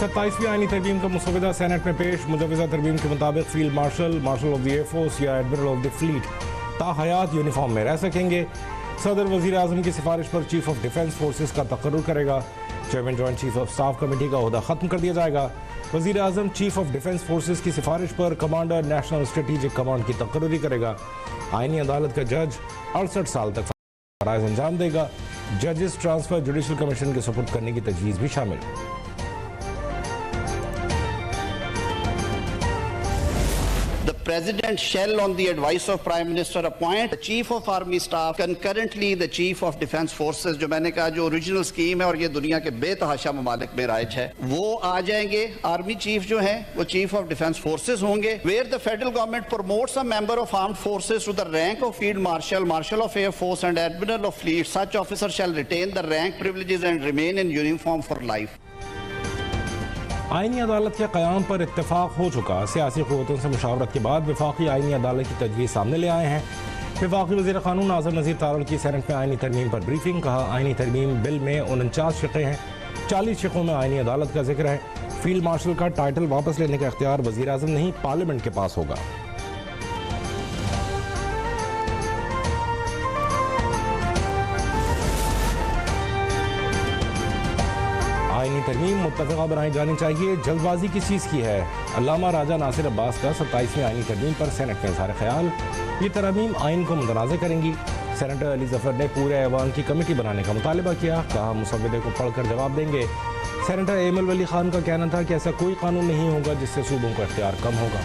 27वीं आईनी तरमीम का मसौदा सेनेट में पेश। मुजवजा तरमीम के मुताबिक field marshal, marshal of the air force या एडमिरल ऑफ द फ्लीट ताहयात यूनिफॉर्म में रह सकेंगे। सदर वज़ीर आज़म की सिफारिश पर चीफ ऑफ डिफेंस फोर्सेस का तकर्रुर करेगा। Chairman joint chief of staff committee का ओहदा खत्म कर दिया जाएगा। वज़ीर आज़म चीफ ऑफ डिफेंस फोर्सेस की सिफारिश पर कमांडर नेशनल स्ट्रेटेजिक कमांड की तकर्रुरी करेगा। आईनी अदालत का जज 68 साल तक फराइज़ अंजाम देगा। जजेस ट्रांसफर जुडिशल कमीशन के सुपुर्द करने की तजवीज़ भी शामिल। The President shall, on the advice of Prime Minister, appoint the Chief of Army Staff, concurrently the Chief of Defence Forces। जो मैंने कहा जो ओरिजिनल स्कीम है और ये दुनिया के बेतहाशा ममालिक में राइज है, वो आ जाएंगे। आर्मी चीफ जो है वो चीफ ऑफ डिफेंस फोर्सेज होंगे। Where the federal government promotes a member of armed forces to the rank of field marshal, marshal of air force and admiral of fleet, such officer shall retain the rank privileges and remain in uniform for life. आईनी अदालत के क़याम पर इत्तेफाक हो चुका। सियासी क़ुव्वतों से मुशावरत के बाद वफाकी आईनी अदालत की तजवीज़ सामने ले आए हैं। वफाकी वज़ीर क़ानून आज़म नज़ीर तारड़ की सेनेट में आईनी तरमीम पर ब्रीफिंग। कहा, आईनी तरमीम बिल में 49 शिक़े हैं, 40 शिक़ों में आईनी अदालत का जिक्र है। फील्ड मार्शल का टाइटल वापस लेने का इख्तियार वज़ीर आज़म नहीं, पार्लियामेंट के पास होगा। आईनी तरमीम मुत्तफ़िक़ा बनाई जानी चाहिए। जल्दबाजी किस चीज़ की है? अल्लामा राजा नासिर अब्बास का 27वीं आईनी तरमीम पर सेनेट में इज़हार ख्याल। ये तरमीम आइन को मुतनाज़ करेंगी। सेनेटर अली ज़फ़र ने पूरे ऐवान की कमेटी बनाने का मुतालबा किया। कहा, मुसव्वदे को पढ़कर जवाब देंगे। सेनेटर एमल वली खान का कहना था कि ऐसा कोई कानून नहीं होगा जिससे सूबों का इख्तियार कम होगा।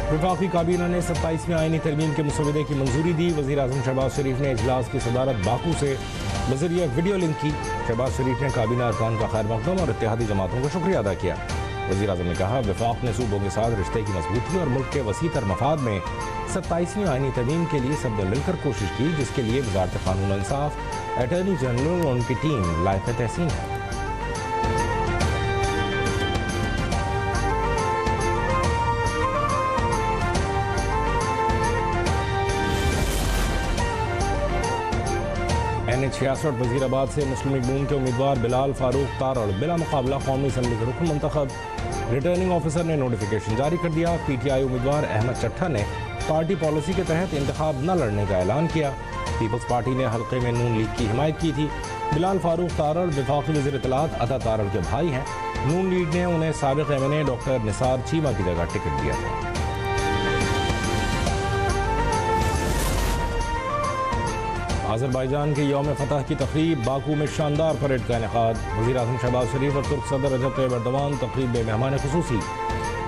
वफाकी काबीना ने 27वीं आईनी तरमीम के मसौदे की मंजूरी दी। वज़ीर आज़म शहबाज शरीफ ने इजलास की सदारत बाकू से बज़रिया वीडियो लिंक की। शहबाज शरीफ ने काबीना अरकान का खैर मकदम और इत्तेहादी जमातों का शुक्रिया अदा किया। वज़ीर आज़म ने कहा, वफाक ने सूबों के साथ रिश्ते की मजबूती और मुल्क के वसीतर मफाद में 27वीं आईनी तरमीम के लिए सबने मिलकर कोशिश की, जिसके लिए वज़ारत क़ानून और इंसाफ, अटॉर्नी जनरल और उनकी टीम लायक तहसीन है। NH-66 वज़ीराबाद से मुस्लिम लीग नून के उम्मीदवार बिलाल फारूक तारड़ बिला मुकाबला कौमी असम्बली के रुकन मंतखब। रिटर्निंग ऑफिसर ने नोटिफिकेशन जारी कर दिया। PTI उम्मीदवार अहमद चट्ठा ने पार्टी पॉलिसी के तहत इंतखाब न लड़ने का ऐलान किया। पीपल्स पार्टी ने हल्के में नून लीग की हिमायत की थी। बिलाल फारूक तारड़ वफाकी वज़ीर इत्तलात अता तारड़ के भाई हैं। नून लीग ने उन्हें साबिक़ MNA डॉक्टर निसार चीमा की जगह टिकट दिया था। अज़रबैजान के यौम फतह की तक़रीब, बाकू में शानदार परेड का इनेकाद। वज़ीर आज़म शहबाज शरीफ और तुर्क सदर रजब तैयब एर्दोग़ान तक़रीब में मेहमान खुसूसी।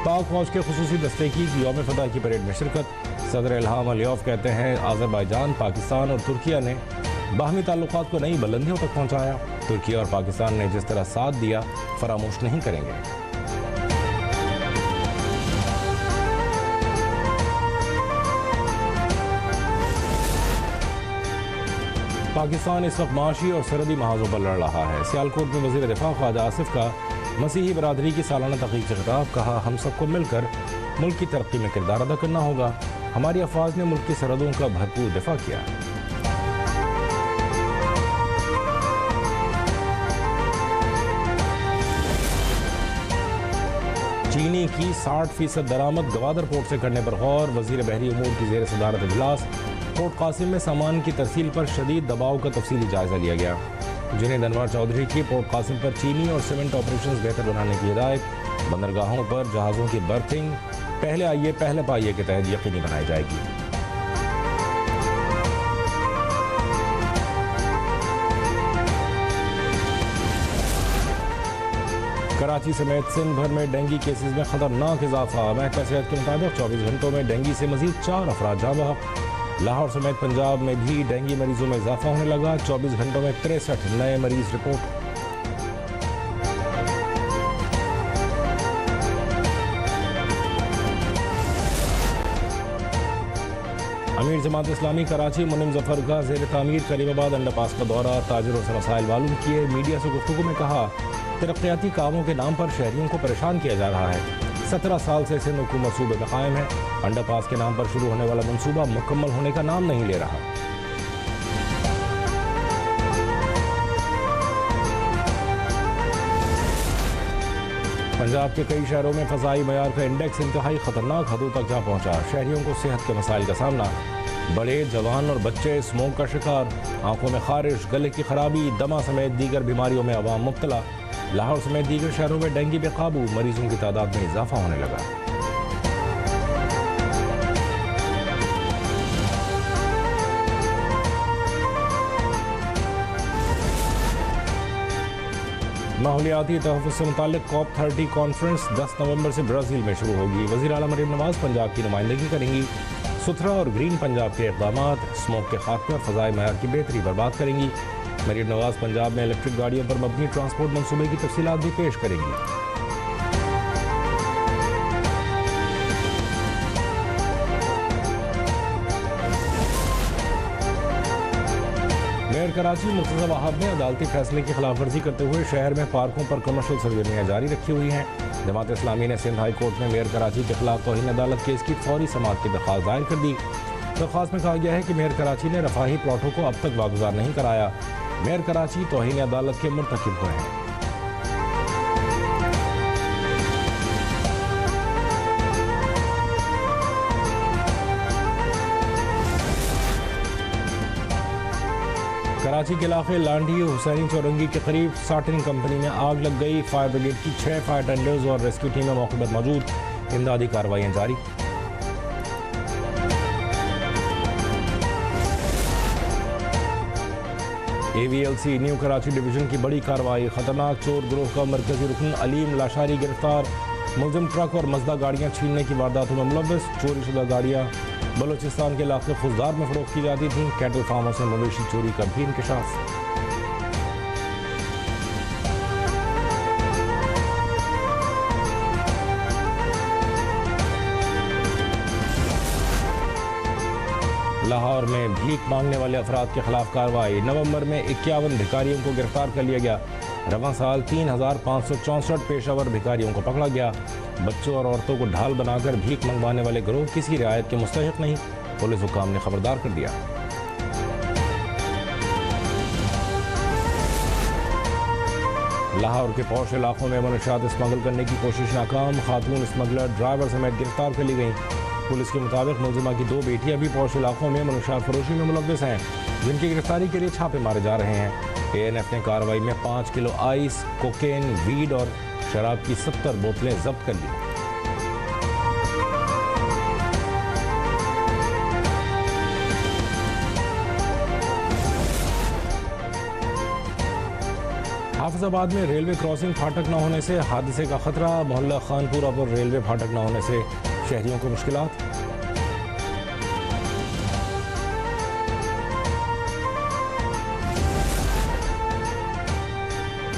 पाक फौज के खुसूसी दस्ते की यौम फतह की परेड में शिरकत। सदर इल्हाम अलियव कहते हैं, अज़रबैजान, पाकिस्तान और तुर्किया ने बाहमी ताल्लुकात को नई बुलंदियों तक पहुँचाया। तुर्किया और पाकिस्तान ने जिस तरह साथ दिया, फरामोश नहीं करेंगे। पाकिस्तान इस वक्त माशी और सरहदी महाजों पर लड़ रहा है। सियालकोट में वज़ीर दिफा ख्वाजा आसिफ का मसीही बरादरी की सालाना तक़रीब से खिताब। कहा, हम सबको मिलकर मुल्क की तरक्की में किरदार अदा करना होगा। हमारी अफवाज ने मुल्क की सरहदों का भरपूर दिफा किया। चीनी की 60% दरामद गवादर पोर्ट से करने पर गौर। वज़ीर बहरी उमूर की ज़ेर सदारत इजलास। पोर्ट कासिम में सामान की तरसील पर शदीद दबाव का तफसीली जायजा लिया गया। जुनैद अनवर चौधरी की पोर्ट कासिम पर चीनी और सीमेंट ऑपरेशंस बेहतर बनाने की हिदायत। बंदरगाहों पर जहाज़ों की बर्थिंग पहले आइए पहले पाइए के तहत यकीनी बनाई जाएगी। कराची समेत सिंध भर में डेंगू केसेस में खतरनाक इजाफा। महकमा सेहत के मुताबिक 24 घंटों में डेंगू से मजीद 4 अफराद जाँ बहक। लाहौर समेत पंजाब में भी डेंगू मरीजों में इजाफा होने लगा। 24 घंटों में 63 नए मरीज रिपोर्ट। अमीर जमात इस्लामी कराची मुनिम जफर का ज़ेर तामीर करीमाबाद अंडरपास का दौरा। ताजिरों से मसाइल मालूम किए। मीडिया से गुफ्तगू में कहा, तरक्याती कामों के नाम पर शहरियों को परेशान किया जा रहा है। 17 साल से सिंध हुकूमत सूबे में कायम है। अंडरपास के नाम पर शुरू होने वाला मनसूबा मुकम्मल होने का नाम नहीं ले रहा। पंजाब के कई शहरों में फ़ज़ाई मयार का इंडेक्स इंतहाई ख़तरनाक हदों तक जा पहुँचा। शहरियों को सेहत के मसाइल का सामना। बड़े, जवान और बच्चे स्मोक का शिकार। आंखों में खारिश, गले की खराबी, दमा समेत दीगर बीमारियों में अवाम मुब्तला। लाहौर समेत दीगर शहरों में डेंगू बेकाबू, मरीजों की तादाद में इजाफा होने लगा। माहौलियाती तहफ़्फ़ुज़ से मुताल्लिक़ COP30 कॉन्फ्रेंस 10 नवंबर से ब्राज़ील में शुरू होगी। वज़ीर आला मरीम नवाज़ पंजाब की नुमाइंदगी करेंगी। सुथरा और ग्रीन पंजाब के इक़दामात, स्मोक के खात्मे और फ़ज़ाई मयार की बेहतरी पर बात करेंगी। मरीम नवाज़ पंजाब में इलेक्ट्रिक गाड़ियों पर मबनी ट्रांसपोर्ट मनसूबे की तफसीलात भी पेश करेंगी। मेयर कराची मुर्तज़ा वहाब ने अदालती फैसले की खिलाफ वर्जी करते हुए शहर में पार्कों पर कमर्शियल सर्जरियाँ जारी रखी हुई हैं। जमात इस्लामी ने सिंध हाई कोर्ट में मेयर कराची के खिलाफ तौहीन अदालत केस की फौरी समाअत की दरख्वास्त दायर कर दी। दरख्वास्त में कहा गया है कि मेयर कराची ने रफाही प्लॉटों को अब तक वागुजार नहीं कराया। मेयर कराची तौहीन अदालत के मुर्तकिब हुए हैं। कराची के इलाके लांडी हुसैनी चौरंगी के करीब साटिन कंपनी में आग लग गई। फायर ब्रिगेड की 6 फायर टेंडर्स और रेस्क्यू टीमें मौके पर मौजूद। इमदादी कार्रवाइयां जारी। AVLC न्यू कराची डिवीजन की बड़ी कार्रवाई। खतरनाक चोर गिरोह का मरकजी रुकन अलीम लाशारी गिरफ्तार। मुलजिम ट्रक और मजदा गाड़ियां छीनने की वारदातों में मुलव्वस। चोरी शुदा गाड़ियां बलूचिस्तान के इलाके खुजदार में फरोख्त की जाती थीं। कैटल फार्मों से मवेशी चोरी का भी इंकशाफ। लाहौर में भीख मांगने वाले अफराद के खिलाफ कार्रवाई। नवंबर में 51 भिखारियों को गिरफ्तार कर लिया गया। रवां साल 3564 पेशावर भिखारियों को पकड़ा गया। बच्चों और औरतों को ढाल बनाकर भीख मंगवाने वाले गिरोह किसी रियायत के मुस्तहिक नहीं। पुलिस हुकाम ने खबरदार कर दिया। लाहौर के पौश इलाकों में मनशियात स्मगल करने की कोशिश नाकाम। खातून स्मगलर ड्राइवर समेत गिरफ्तार कर ली गई। पुलिस के मुताबिक मुलजिमा की 2 बेटियां भी पौश इलाकों में मनशियात फरोशी में मुलव्वस हैं, जिनकी गिरफ्तारी के लिए छापे मारे जा रहे हैं। ANF ने कार्रवाई में 5 किलो आइस, कोकेन, वीड और शराब की 70 बोतलें जब्त कर ली। हाफिजाबाद में रेलवे क्रॉसिंग फाटक न होने से हादसे का खतरा। मोहल्ला खानपुरा पर रेलवे फाटक न होने से शहरियों को मुश्किलात।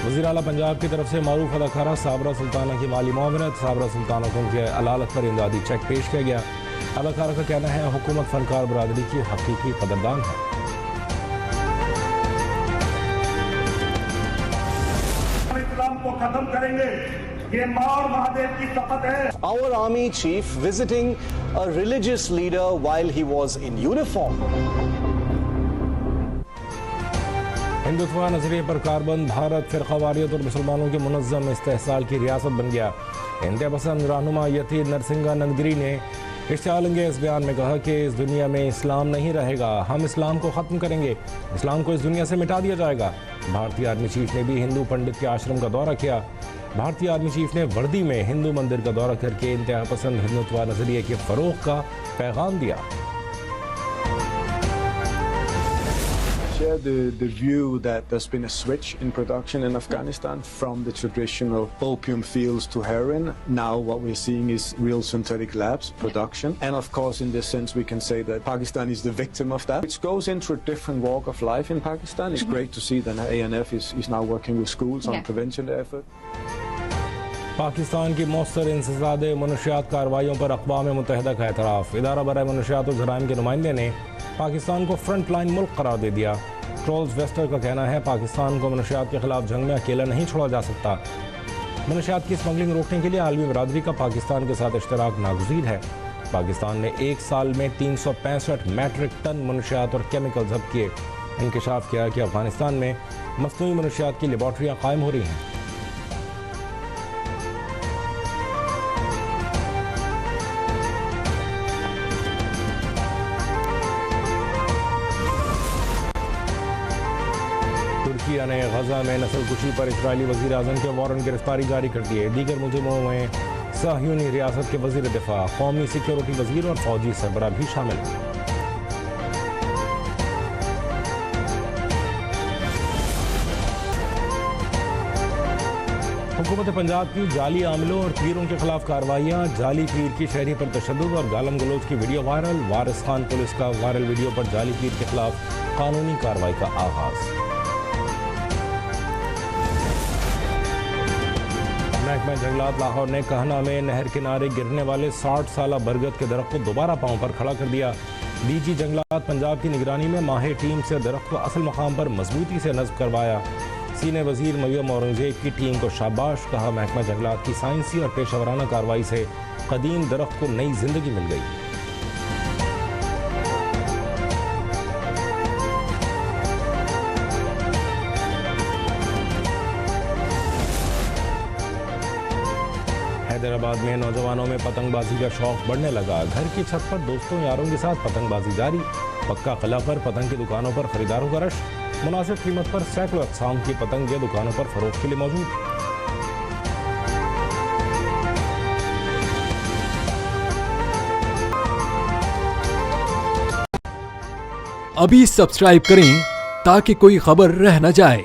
वज़ीर आला पंजाब की तरफ से मारूफ अदाकारा साबरा सुल्ताना की माली मुआवनत। साबरा सुल्ताना को उनके अलालत पर इमदादी चेक पेश किया गया। अदाकारा का कहना है हुकूमत फनकार बरादरी की हकीकी कदरदान है। इस्लाम को खत्म करेंगे, ये मां और महादेव की शपथ है। Our army chief visiting a religious leader while he was in uniform. Hindutva नजरिए पर कारबंद भारत फ़िरक़ावारियत और मुसलमानों के मुनज़्ज़म इस्तेहसाल की रियासत बन गया। इंतहा पसंद रहनुमा यती नरसिंगा नंगदरी ने इश्तियाल अंगेज़ बयान में कहा कि इस दुनिया में इस्लाम नहीं रहेगा, हम इस्लाम को ख़त्म करेंगे, इस्लाम को इस दुनिया से मिटा दिया जाएगा। भारतीय आर्मी चीफ ने भी हिंदू पंडित के आश्रम का दौरा किया। भारतीय आर्मी चीफ ने वर्दी में हिंदू मंदिर का दौरा करके इंतहा पसंद हिंदुत्व नजरिए के फ़रोग़ का पैगाम दिया। Share the view that there's been a switch in production in Afghanistan from the traditional opium fields to heroin. Now what we're seeing is real synthetic labs production. And of course, in this sense, we can say that Pakistan is the victim of that, which goes into a different walk of life in Pakistan. It's great to see that ANF is now working with schools on prevention effort. Pakistan की मौसर इंसदादे मनशियात कार्रवाइयों पर अक़वाम मुत्तहिदा का एतराफ़। इदारा बराए मनशियात और जराइम के नुमाइंदे ने पाकिस्तान को फ्रंट लाइन मुल्क करार दे दिया। ट्रोल्स वेस्टर का कहना है पाकिस्तान को मनशियात के खिलाफ जंग में अकेला नहीं छोड़ा जा सकता। मनशियात की स्मगलिंग रोकने के लिए आलमी बरादरी का पाकिस्तान के साथ इश्तराक नागुज़ीर है। पाकिस्तान ने 1 साल में 365 मैट्रिक टन मनशियात और केमिकल जब्त किए। इंकशाफ किया कि अफगानिस्तान में मसनूई मनशियात की लेबॉर्ट्रियाँ कायम हो रही हैं। तुर्किया ने गजा में नस्लकुशी पर इसराइली वज़ीर आज़म के वारंट गिरफ्तारी जारी कर दिए। दीगर मुलजिमों में साहयूनी रियासत के वज़ीर दिफा, कौमी सिक्योरिटी वज़ीर और फौजी सरबरा भी शामिल हैं। हुकूमत पंजाब की जाली आमलों और पीरों के खिलाफ कार्रवाइयाँ, जाली पीर की शहरी पर तशद्दुद और गालम गलोच की वीडियो वायरल। वारिस खान पुलिस का वायरल वीडियो पर जाली पीर के खिलाफ कानूनी कार्रवाई का आगाज। महकमा जंगलात लाहौर ने कहना में नहर किनारे गिरने वाले 60 साला बरगद के दरख्त को दोबारा पांव पर खड़ा कर दिया। डीजी जंगलात पंजाब की निगरानी में माहिर टीम से दरख्त को असल मकाम पर मजबूती से नस्ब करवाया। सीनियर वजीर मरियम औरंगजेब की टीम को शाबाश कहा। महकमा जंगलात की साइंसी और पेशावराना कार्रवाई से कदीम दरख्त को नई जिंदगी मिल गई। हैदराबाद में नौजवानों में पतंगबाजी का शौक बढ़ने लगा। घर की छत पर दोस्तों यारों के साथ पतंगबाजी जारी। पक्का किला पर पतंग की दुकानों पर खरीदारों का रश। मुनासिब कीमत पर सैकड़ों अक़साम की पतंगें दुकानों पर फरोख्त के लिए मौजूद। अभी सब्सक्राइब करें ताकि कोई खबर रह न जाए।